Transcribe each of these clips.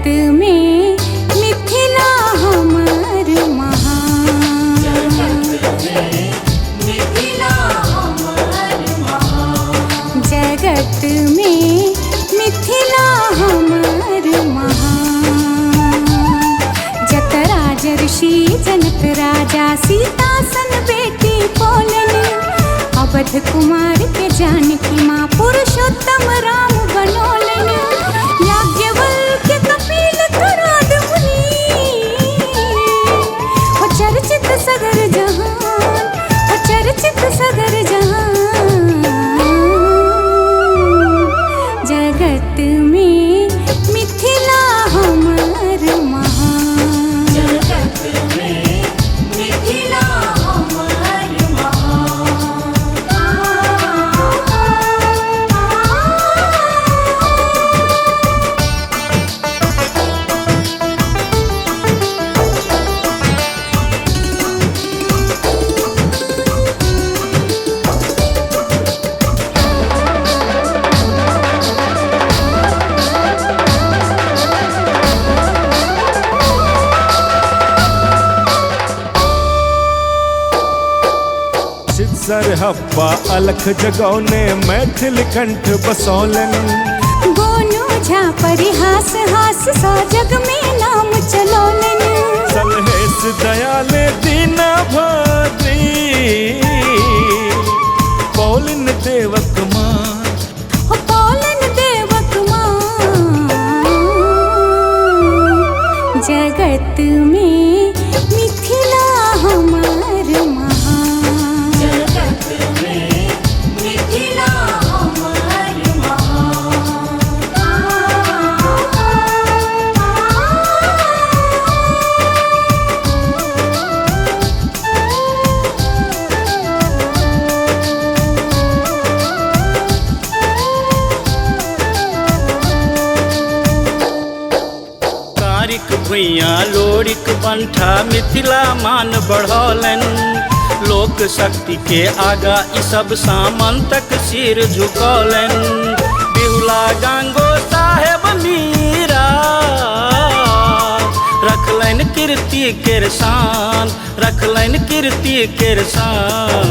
जगत में मिथिला हमर महान। जगत में मिथिला हमर महान। जत राजर्षि जनक राजा सीता सन बेटी पोलन। अवध कुमार के जानकी माँ पुरुषोत्तम राम बनोलन। याज्ञवल्क्य कपिल तुराद मुनि। हो चर्चित सगर जहान, हो चर्चित सगर जहान। जगत में मिथिला हमर महान। जगत में मिथिला हमर महान। सरहप्पा अलख जगौने मैथिल कंठ बसौलन। गोनू झा परिहास हास सा जग में नाम चलौलन। सलहेस दयाले दीना भद्री पौलिन देवक मां। हो पौलन देवक मां। जगत में मिथिला हमर महान। जगत में मिथिला हमर महान। कारिक भुइया लोरिक बंठा मिथिला मान बढ़ौलन। लोक शक्ति के आगा ई सब सामंतक सिर झुकौलन। बिहुला गांगो साहेब मीरा रखलन कीर्ति केर शान, रखलन कीर्ति केर शान।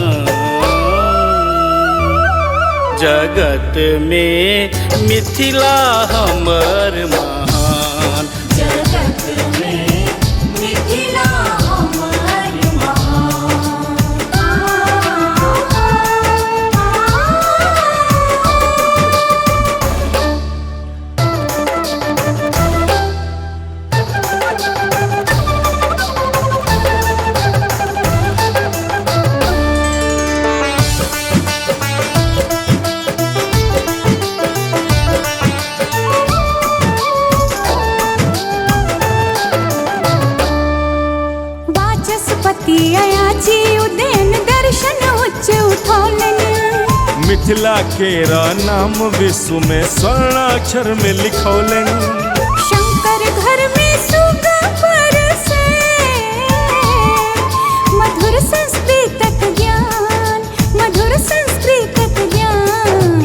जगत में मिथिला हमर महान। जगत में मिथिला हमर महान। वाचस्पति अयाची उदयन दर्शन उच्च उठौलन। मिथिला केरा नाम विश्व में स्वर्णाक्षर में लिखौलन। शंकर घर में सुगा परसे मधुर संस्कृतक ज्ञान, मधुर संस्कृतक ज्ञान।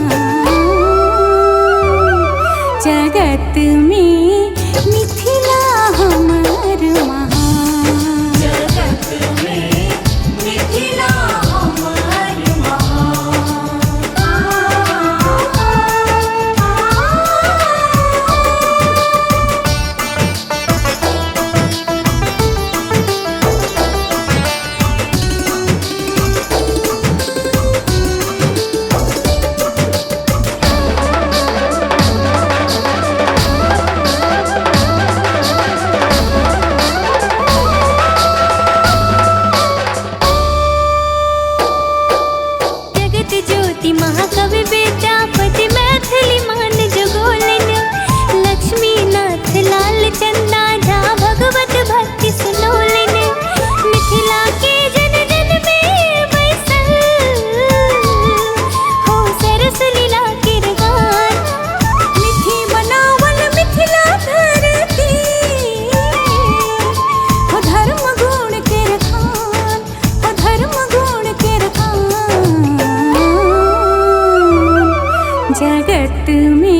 जगत में मिथिला हमर महान। जगत में मिथिला हमर महान। महाकवि विद्यापति मैथिली मान जगोलन। लक्ष्मी नाथ लाल चंदा झा भगवत भक्ति सुनौलन। मिथिला के जन जन में बैसल हो सरस लीला केर गान। मिथि बनावल मिथिला धरती हो धर्म गुण केर खान, हो धर्म गुण केर खान। जगत में